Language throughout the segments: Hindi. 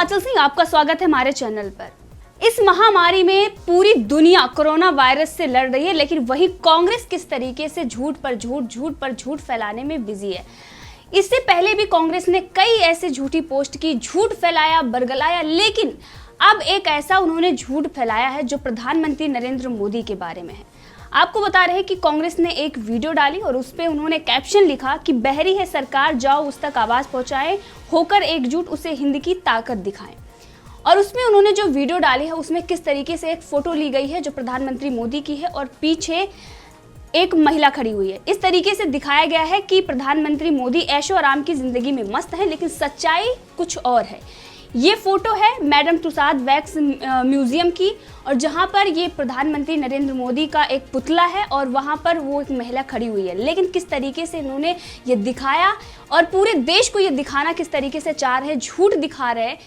हिमाचल सिंह, आपका स्वागत है हमारे चैनल पर। इस महामारी में पूरी दुनिया कोरोना वायरस से लड़ रही है, लेकिन वही कांग्रेस किस तरीके से झूठ पर झूठ फैलाने में बिजी है। इससे पहले भी कांग्रेस ने कई ऐसे झूठी पोस्ट की, झूठ फैलाया, बरगलाया, लेकिन अब एक ऐसा उन्होंने झूठ फैलाया है जो प्रधानमंत्री नरेंद्र मोदी के बारे में है। आपको बता रहे हैं कि कांग्रेस ने एक वीडियो डाली और उस पे उन्होंने कैप्शन लिखा कि बहरी है सरकार, जाओ उस तक आवाज पहुंचाएं, होकर एकजुट उसे हिंद की ताकत दिखाएं। और उसमें उन्होंने जो वीडियो डाली है उसमें किस तरीके से एक फोटो ली गई है जो प्रधानमंत्री मोदी की है और पीछे एक महिला खड़ी हुई है। इस तरीके से दिखाया गया है कि प्रधानमंत्री मोदी ऐशो आराम की जिंदगी में मस्त है, लेकिन सच्चाई कुछ और है। ये फोटो है मैडम तुसाद वैक्स म्यूजियम की, और जहां पर ये प्रधानमंत्री नरेंद्र मोदी का एक पुतला है और वहां पर वो एक महिला खड़ी हुई है। लेकिन किस तरीके से इन्होंने ये दिखाया और पूरे देश को ये दिखाना किस तरीके से चाह रहे हैं, झूठ दिखा रहे हैं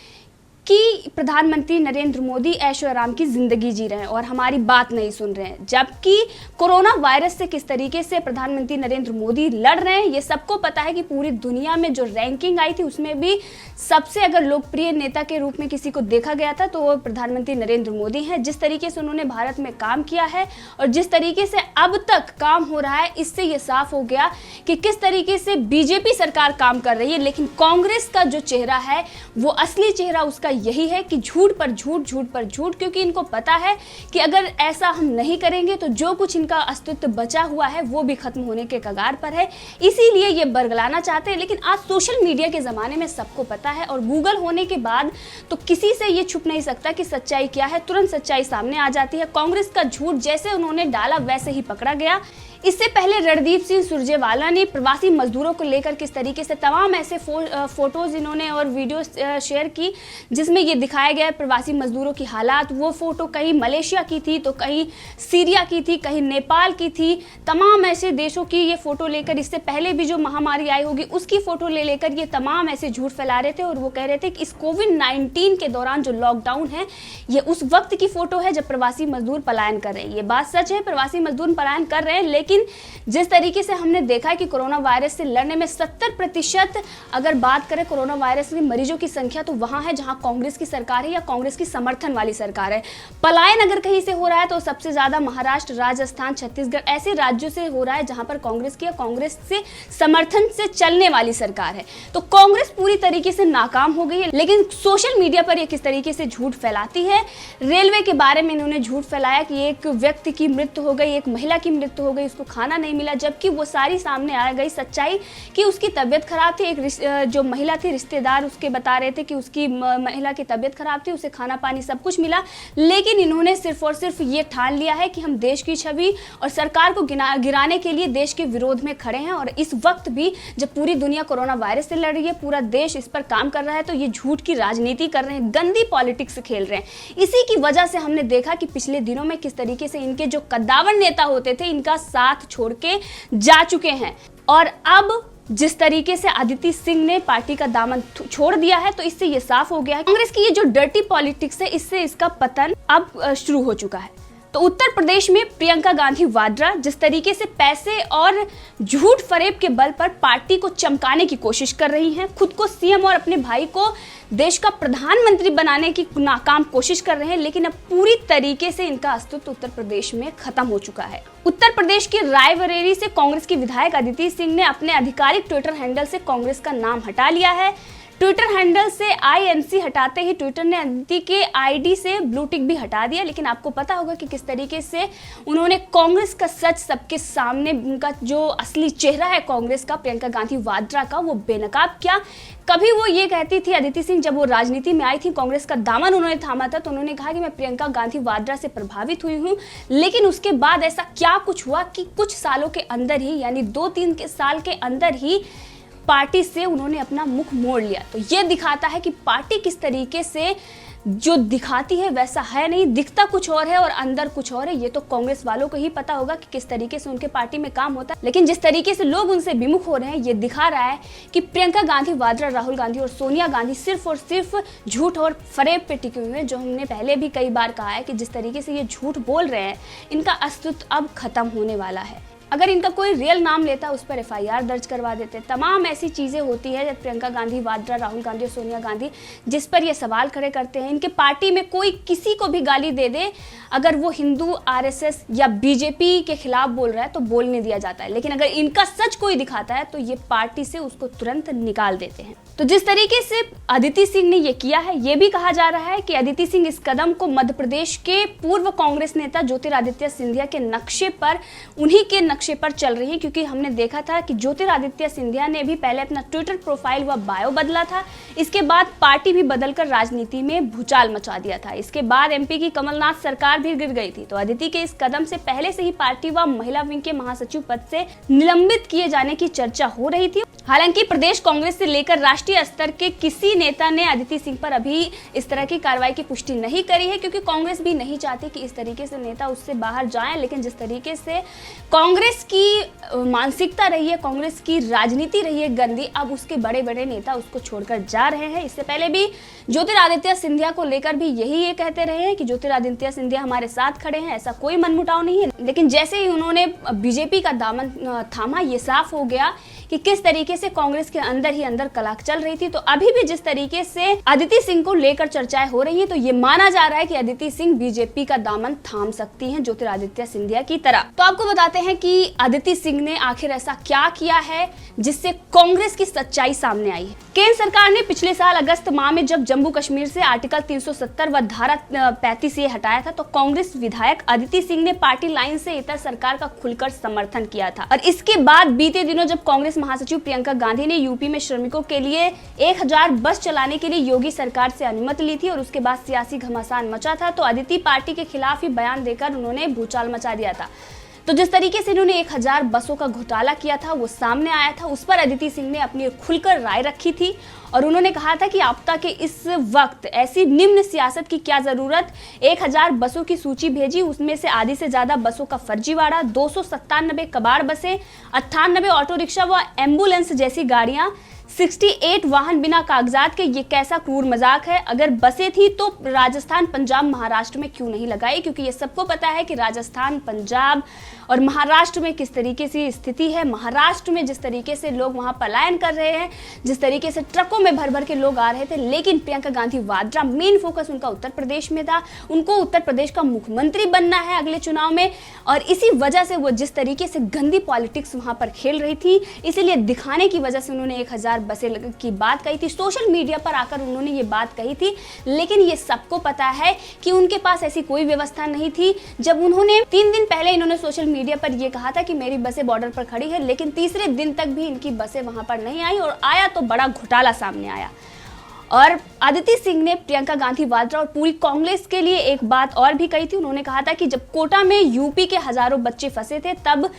कि प्रधानमंत्री नरेंद्र मोदी ऐशो आराम की जिंदगी जी रहे हैं और हमारी बात नहीं सुन रहे हैं, जबकि कोरोना वायरस से किस तरीके से प्रधानमंत्री नरेंद्र मोदी लड़ रहे हैं ये सबको पता है। कि पूरी दुनिया में जो रैंकिंग आई थी उसमें भी सबसे अगर लोकप्रिय नेता के रूप में किसी को देखा गया था तो वो प्रधानमंत्री नरेंद्र मोदी हैं। जिस तरीके से उन्होंने भारत में काम किया है और जिस तरीके से अब तक काम हो रहा है, इससे ये साफ हो गया कि किस तरीके से बीजेपी सरकार काम कर रही है। लेकिन कांग्रेस का जो चेहरा है वो असली चेहरा उसका यही है कि झूठ पर झूठ, क्योंकि इनको पता है कि अगर ऐसा हम नहीं करेंगे तो जो कुछ इनका अस्तित्व बचा हुआ है वो भी खत्म होने के कगार पर है। इसीलिए ये बरगलाना चाहते हैं। लेकिन आज सोशल मीडिया के जमाने में सबको पता है और गूगल होने के बाद तो किसी से ये छुप नहीं सकता कि सच्चाई क्या है, तुरंत सच्चाई सामने आ जाती है। कांग्रेस का झूठ जैसे उन्होंने डाला वैसे ही पकड़ा गया। इससे पहले रणदीप सिंह सुरजेवाला ने प्रवासी मजदूरों को लेकर किस तरीके से तमाम ऐसे फोटोज इन्होंने और वीडियो शेयर की जिसमें ये दिखाया गया प्रवासी मजदूरों की हालात। वो फोटो कहीं मलेशिया की थी तो कहीं सीरिया की थी, कहीं नेपाल की थी, तमाम ऐसे देशों की ये फोटो लेकर, इससे पहले भी जो महामारी आई होगी उसकी फोटो ले लेकर ये तमाम ऐसे झूठ फैला रहे थे। और वो कह रहे थे कि इस कोविड-19 के दौरान जो लॉकडाउन है ये उस वक्त की फोटो है जब प्रवासी मजदूर पलायन कर रहे हैं। ये बात सच है, प्रवासी मजदूर पलायन कर रहे हैं, लेकिन जिस तरीके से हमने देखा है कि कोरोना वायरस से लड़ने में 70% अगर बात करें कोरोना वायरस के मरीजों की संख्या तो वहां है जहां कांग्रेस की सरकार है या कांग्रेस की समर्थन वाली सरकार है। पलायन अगर कहीं से हो रहा है तो सबसे ज्यादा महाराष्ट्र, राजस्थान, छत्तीसगढ़ ऐसे राज्यों से हो रहा है जहां पर कांग्रेस की या कांग्रेस से समर्थन से चलने वाली सरकार है। तो कांग्रेस पूरी तरीके से नाकाम हो गई है। लेकिन सोशल मीडिया पर यह किस तरीके से झूठ फैलाती है। रेलवे के बारे में इन्होंने झूठ फैलाया कि एक व्यक्ति की मृत्यु हो गई, एक महिला की मृत्यु हो गई, उसको खाना नहीं मिला, जबकि वो सारी सामने आ गई सच्चाई कि उसकी तबीयत खराब थी। एक जो महिला थी, रिश्तेदार उसके बता रहे थे कि उसकी महिला की तबीयत खराब थी, उसे खाना पानी सब कुछ मिला। लेकिन इन्होंने सिर्फ और सिर्फ ये ठान लिया है कि हम देश की छवि और सरकार को गिराने के लिए देश के विरोध में खड़े हैं। और इस वक्त भी जब पूरी दुनिया कोरोना वायरस से लड़ रही है, पूरा देश इस पर काम कर रहा है, तो ये झूठ की राजनीति कर रहे हैं, गंदी पॉलिटिक्स खेल रहे हैं। इसी की वजह से हमने देखा कि पिछले दिनों में किस तरीके से इनके जो कद्दावर नेता होते थे इनका साथ छोड़ के जा चुके हैं। और अब जिस तरीके से अदिति सिंह ने पार्टी का दामन छोड़ दिया है तो इससे ये साफ हो गया है कांग्रेस की ये जो डर्टी पॉलिटिक्स है इससे इसका पतन अब शुरू हो चुका है। तो उत्तर प्रदेश में प्रियंका गांधी वाड्रा जिस तरीके से पैसे और झूठ फरेब के बल पर पार्टी को चमकाने की कोशिश कर रही हैं, खुद को सीएम और अपने भाई को देश का प्रधानमंत्री बनाने की नाकाम कोशिश कर रहे हैं, लेकिन अब पूरी तरीके से इनका अस्तित्व उत्तर प्रदेश में खत्म हो चुका है। उत्तर प्रदेश के रायबरेली से कांग्रेस की विधायक अदिति सिंह ने अपने आधिकारिक ट्विटर हैंडल से कांग्रेस का नाम हटा लिया है। ट्विटर हैंडल से INC हटाते ही ट्विटर ने अदिति के ID से ब्लू टिक भी हटा दिया। लेकिन आपको पता होगा कि किस तरीके से उन्होंने कांग्रेस का सच सबके सामने, उनका जो असली चेहरा है कांग्रेस का, प्रियंका गांधी वाड्रा का, वो बेनकाब किया। कभी वो ये कहती थी अदिति सिंह, जब वो राजनीति में आई थी, कांग्रेस का दामन उन्होंने थामा था, तो उन्होंने कहा कि मैं प्रियंका गांधी वाड्रा से प्रभावित हुई हूँ। लेकिन उसके बाद ऐसा क्या कुछ हुआ कि कुछ सालों के अंदर ही, यानी 2-3 साल के अंदर ही पार्टी से उन्होंने अपना मुख मोड़ लिया। तो ये दिखाता है कि पार्टी किस तरीके से जो दिखाती है वैसा है नहीं, दिखता कुछ और है और अंदर कुछ और है। ये तो कांग्रेस वालों को ही पता होगा कि किस तरीके से उनके पार्टी में काम होता है। लेकिन जिस तरीके से लोग उनसे विमुख हो रहे हैं ये दिखा रहा है कि प्रियंका गांधी वाड्रा, राहुल गांधी और सोनिया गांधी सिर्फ और सिर्फ झूठ और फरेब पे टिके हुए हैं। जो हमने पहले भी कई बार कहा है कि जिस तरीके से ये झूठ बोल रहे हैं इनका अस्तित्व अब खत्म होने वाला है। अगर इनका कोई रियल नाम लेता उस पर एफआईआर दर्ज करवा देते। तमाम ऐसी चीज़ें होती है जब प्रियंका गांधी वाड्रा, राहुल गांधी और सोनिया गांधी जिस पर ये सवाल खड़े करते हैं। इनके पार्टी में कोई किसी को भी गाली दे दे, अगर वो हिंदू, आरएसएस या बीजेपी के खिलाफ बोल रहा है तो बोलने दिया जाता है, लेकिन अगर इनका सच कोई दिखाता है तो ये पार्टी से उसको तुरंत निकाल देते हैं। तो जिस तरीके से अदिति सिंह ने ये किया है, ये भी कहा जा रहा है कि अदिति सिंह इस कदम को मध्य प्रदेश के पूर्व कांग्रेस नेता ज्योतिरादित्य सिंधिया के नक्शे पर, उन्हीं के नक्शे पर चल रही है, क्योंकि हमने देखा था कि ज्योतिरादित्य सिंधिया ने भी पहले अपना ट्विटर प्रोफाइल व बायो बदला था, इसके बाद पार्टी भी बदलकर राजनीति में भूचाल मचा दिया था। इसके बाद एमपी की कमलनाथ सरकार भी गिर गई थी। तो अदिति के इस कदम से पहले से ही पार्टी व महिला विंग के महासचिव पद से निलंबित किए जाने की चर्चा हो रही थी। हालांकि प्रदेश कांग्रेस से लेकर राष्ट्रीय स्तर के किसी नेता ने अदिति सिंह पर अभी इस तरह की कार्रवाई की पुष्टि नहीं करी है, क्योंकि कांग्रेस भी नहीं चाहती कि इस तरीके से नेता उससे बाहर जाएं। लेकिन जिस तरीके से कांग्रेस की मानसिकता रही है, कांग्रेस की राजनीति रही है गंदी, अब उसके बड़े बड़े नेता उसको छोड़कर जा रहे हैं। इससे पहले भी ज्योतिरादित्य सिंधिया को लेकर भी यही ये कहते रहे हैं कि ज्योतिरादित्य सिंधिया हमारे साथ खड़े हैं, ऐसा कोई मनमुटाव नहीं है। लेकिन जैसे ही उन्होंने बीजेपी का दामन थामा, ये साफ हो गया कि किस तरीके से कांग्रेस के अंदर ही अंदर कलह चल रही थी। तो अभी भी जिस तरीके से अदिति सिंह को लेकर चर्चाएं हो रही हैं, तो ये माना जा रहा है कि अदिति सिंह बीजेपी का दामन थाम सकती हैं ज्योतिरादित्य सिंधिया की तरह। तो आपको बताते हैं कि अदिति सिंह ने आखिर ऐसा क्या किया है जिससे कांग्रेस की सच्चाई सामने आई है। केंद्र सरकार ने पिछले साल अगस्त माह में जब जम्मू कश्मीर से आर्टिकल 370 व धारा 35 ये हटाया था, तो कांग्रेस विधायक अदिति सिंह ने पार्टी लाइन से इतर सरकार का खुलकर समर्थन किया था। और इसके बाद बीते दिनों जब कांग्रेस महासचिव प्रियंका गांधी ने यूपी में श्रमिकों के लिए 1000 बस चलाने के लिए योगी सरकार से अनुमति ली थी और उसके बाद सियासी घमासान मचा था, तो अदिति पार्टी के खिलाफ ही बयान देकर उन्होंने भूचाल मचा दिया था। तो जिस तरीके से इन्होंने 1000 बसों का घोटाला किया था वो सामने आया था, उस पर अदिति सिंह ने अपनी खुलकर राय रखी थी और उन्होंने कहा था कि आपदा के इस वक्त ऐसी निम्न सियासत की क्या जरूरत। 1000 बसों की सूची भेजी, उसमें से आधी से ज्यादा बसों का फर्जीवाड़ा, 297 कबाड़ बसें, 98 ऑटो रिक्शा व एम्बुलेंस जैसी गाड़ियां, 68 वाहन बिना कागजात के। ये कैसा क्रूर मजाक है। अगर बसें थी तो राजस्थान, पंजाब, महाराष्ट्र में क्यों नहीं लगाई, क्योंकि ये सबको पता है कि राजस्थान, पंजाब और महाराष्ट्र में किस तरीके से स्थिति है। महाराष्ट्र में जिस तरीके से लोग वहां पलायन कर रहे हैं, जिस तरीके से ट्रकों में भर भर के लोग आ रहे थे, लेकिन प्रियंका गांधी वाड्रा, मेन फोकस उनका उत्तर प्रदेश में था। उनको उत्तर प्रदेश का मुख्यमंत्री बनना है अगले चुनाव में, और इसी वजह से वो जिस तरीके से गंदी पॉलिटिक्स वहां पर खेल रही थी, इसीलिए दिखाने की वजह से उन्होंने 1000 बसें की बात कही थी। सोशल मीडिया पर आकर उन्होंने ये बात कही थी, लेकिन ये सबको पता है कि उनके पास ऐसी कोई व्यवस्था नहीं थी। जब उन्होंने 3 दिन पहले इन्होंने सोशल मीडिया पर ये कहा था कि मेरी बसें बॉर्डर पर खड़ी है, लेकिन तीसरे दिन तक भी इनकी बसें वहां पर नहीं आई और आया तो बड़ा घोटाला सामने आया। और अदिति सिंह ने प्रियंका गांधी वाड्रा और पूरी कांग्रेस के लिए एक बात और भी कही थी। उन्होंने कहा था कि जब कोटा में यूपी के हजारों बच्चे फंसे थे, तब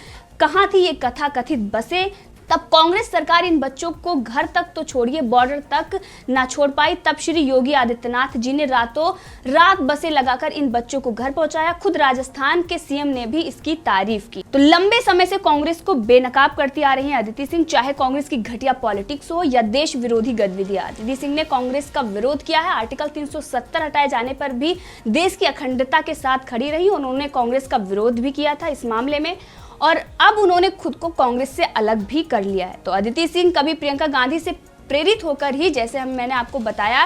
कहां थी ये कथाकथित बसें। तब कांग्रेस सरकार इन बच्चों को घर तक तो छोड़िए, बॉर्डर तक ना छोड़ पाई। तब श्री योगी आदित्यनाथ जी ने रातों रात बसें लगाकर इन बच्चों को घर पहुंचाया। खुद राजस्थान के सीएम ने भी इसकी तारीफ की। तो लंबे समय से कांग्रेस को बेनकाब करती आ रही हैं अदिति सिंह, चाहे कांग्रेस की घटिया पॉलिटिक्स हो या देश विरोधी गतिविधियां। अदिति सिंह ने कांग्रेस का विरोध किया है। आर्टिकल 370 हटाए जाने पर भी देश की अखंडता के साथ खड़ी रही। उन्होंने कांग्रेस का विरोध भी किया था इस मामले में, और अब उन्होंने खुद को कांग्रेस से अलग भी कर लिया है। तो अदिति सिंह कभी प्रियंका गांधी से प्रेरित होकर ही, जैसे मैंने आपको बताया,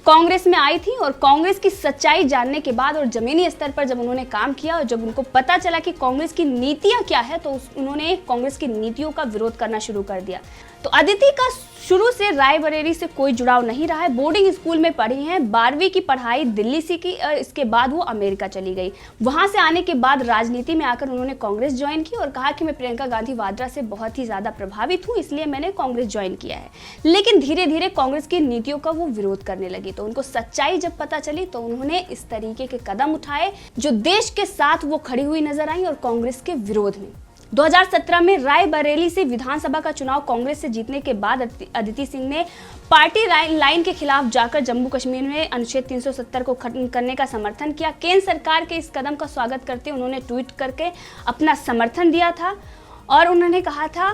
कांग्रेस में आई थी, और कांग्रेस की सच्चाई जानने के बाद और जमीनी स्तर पर जब उन्होंने काम किया और जब उनको पता चला कि कांग्रेस की नीतियां क्या है, तो उन्होंने कांग्रेस की नीतियों का विरोध करना शुरू कर दिया। तो अदिति का शुरू से रायबरेली से कोई जुड़ाव नहीं रहा है। बोर्डिंग स्कूल में पढ़ी हैं, 12वीं की पढ़ाई दिल्ली से की, इसके बाद वो अमेरिका चली गई। वहां से आने के बाद राजनीति में आकर उन्होंने कांग्रेस ज्वाइन की और कहा कि मैं प्रियंका गांधी वाड्रा से बहुत ही ज्यादा प्रभावित हूं, इसलिए मैंने कांग्रेस ज्वाइन किया है। लेकिन धीरे धीरे कांग्रेस की नीतियों का वो विरोध करने लगी। तो उनको सच्चाई जब पता चली तो उन्होंने इस तरीके के कदम उठाए जो देश के साथ वो खड़ी हुई नजर आई और कांग्रेस के विरोध में। 2017 में रायबरेली से विधानसभा का चुनाव कांग्रेस से जीतने के बाद अदिति सिंह ने पार्टी लाइन के खिलाफ जाकर जम्मू कश्मीर में अनुच्छेद 370 को खत्म करने का समर्थन किया। केंद्र सरकार के इस कदम का स्वागत करते उन्होंने ट्वीट करके अपना समर्थन दिया था और उन्होंने कहा था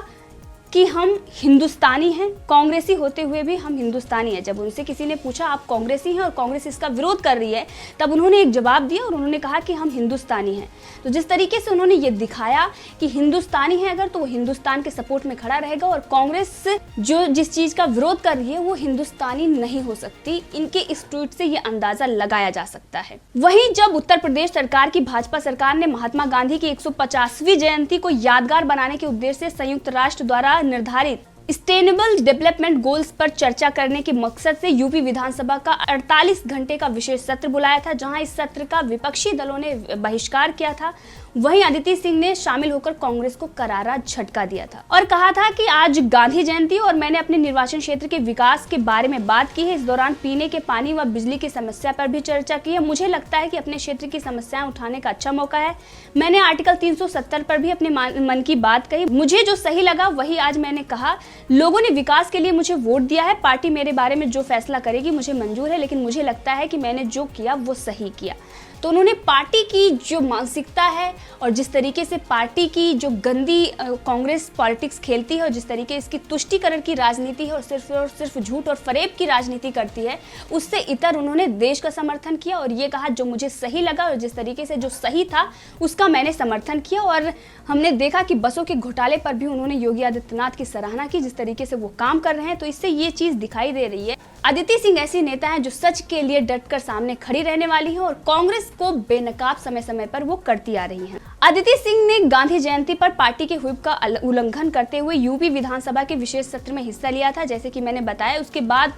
कि हम हिंदुस्तानी हैं, कांग्रेसी होते हुए भी हम हिंदुस्तानी हैं। जब उनसे किसी ने पूछा आप कांग्रेसी हैं और कांग्रेस इसका विरोध कर रही है, तब उन्होंने एक जवाब दिया और उन्होंने कहा कि हम हिंदुस्तानी हैं। तो जिस तरीके से उन्होंने ये दिखाया कि हिंदुस्तानी है अगर, तो वो हिंदुस्तान के सपोर्ट में खड़ा रहेगा और कांग्रेस जो जिस चीज का विरोध कर रही है वो हिंदुस्तानी नहीं हो सकती। इनके इस ट्वीट से ये अंदाजा लगाया जा सकता है। वहीं जब उत्तर प्रदेश सरकार की भाजपा सरकार ने महात्मा गांधी की 150वीं जयंती को यादगार बनाने के उद्देश्य से संयुक्त राष्ट्र द्वारा निर्धारित सस्टेनेबल डेवलपमेंट गोल्स पर चर्चा करने के मकसद से यूपी विधानसभा का 48 घंटे का विशेष सत्र बुलाया था, जहां इस सत्र का विपक्षी दलों ने बहिष्कार किया था। वहीं अदिति सिंह ने शामिल होकर कांग्रेस को करारा झटका दिया था और कहा था कि आज गांधी जयंती और मैंने अपने निर्वाचन क्षेत्र के विकास के बारे में बात की है। इस दौरान पीने के पानी व बिजली की समस्या पर भी चर्चा की है। मुझे लगता है कि अपने क्षेत्र की समस्याएं उठाने का अच्छा मौका है। मैंने आर्टिकल 370 पर भी अपने मन की बात कही। मुझे जो सही लगा वही आज मैंने कहा। लोगों ने विकास के लिए मुझे वोट दिया है। पार्टी मेरे बारे में जो फैसला करेगी मुझे मंजूर है, लेकिन मुझे लगता है कि मैंने जो किया वो सही किया। तो उन्होंने पार्टी की जो मानसिकता है और जिस तरीके से पार्टी की जो गंदी कांग्रेस पॉलिटिक्स खेलती है और जिस तरीके इसकी तुष्टीकरण की राजनीति है और सिर्फ झूठ और फरेब की राजनीति करती है, उससे इतर उन्होंने देश का समर्थन किया और ये कहा जो मुझे सही लगा और जिस तरीके से जो सही था उसका मैंने समर्थन किया। और हमने देखा कि बसों के घोटाले पर भी उन्होंने योगी आदित्यनाथ की सराहना की, जिस तरीके से वो काम कर रहे हैं। तो इससे ये चीज दिखाई दे रही है अदिति सिंह ऐसी नेता हैं जो सच के लिए डटकर सामने खड़ी रहने वाली हैं और कांग्रेस को बेनकाब समय समय पर वो करती आ रही हैं। अदिति सिंह ने गांधी जयंती पर पार्टी के व्हिप का उल्लंघन करते हुए यूपी विधानसभा के विशेष सत्र में हिस्सा लिया था, जैसे कि मैंने बताया। उसके बाद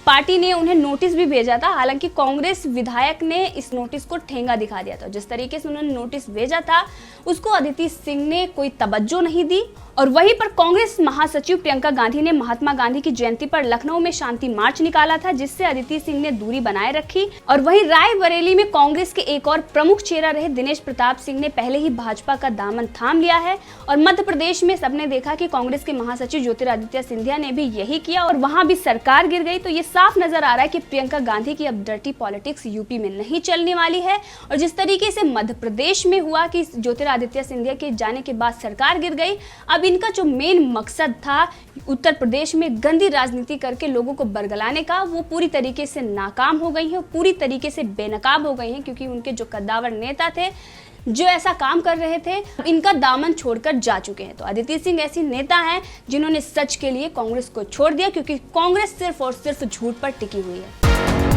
पार्टी ने उन्हें नोटिस भी भेजा था। हालांकि कांग्रेस विधायक ने इस नोटिस को ठेंगा दिखा दिया था। जिस तरीके से उन्होंने नोटिस भेजा था उसको अदिति सिंह ने कोई तवज्जो नहीं दी। और वहीं पर कांग्रेस महासचिव प्रियंका गांधी ने महात्मा गांधी की जयंती पर लखनऊ में शांति मार्च निकाला था, जिससे अदिति सिंह ने दूरी बनाए रखी। और वहीं रायबरेली में कांग्रेस के एक और प्रमुख चेहरा रहे दिनेश प्रताप सिंह ने पहले ही भाजपा का दामन थाम लिया है। और मध्य प्रदेश में सबने देखा कि कांग्रेस के महासचिव ज्योतिरादित्य सिंधिया ने भी यही किया और वहां भी सरकार गिर गई। तो ये साफ नजर आ रहा है कि प्रियंका गांधी की अब डर्टी पॉलिटिक्स यूपी में नहीं चलने वाली है। और जिस तरीके से मध्य प्रदेश में हुआ कि ज्योतिरादित्य सिंधिया के जाने के बाद सरकार गिर गई, अब इनका जो मेन मकसद था उत्तर प्रदेश में गंदी राजनीति करके लोगों को बरगलाने का, वो पूरी तरीके से नाकाम हो गई है, पूरी तरीके से बेनकाब हो गई हैं, क्योंकि उनके जो कद्दावर नेता थे जो ऐसा काम कर रहे थे इनका दामन छोड़कर जा चुके हैं। तो अदिति सिंह ऐसी नेता हैं जिन्होंने सच के लिए कांग्रेस को छोड़ दिया, क्योंकि कांग्रेस सिर्फ और सिर्फ झूठ पर टिकी हुई है।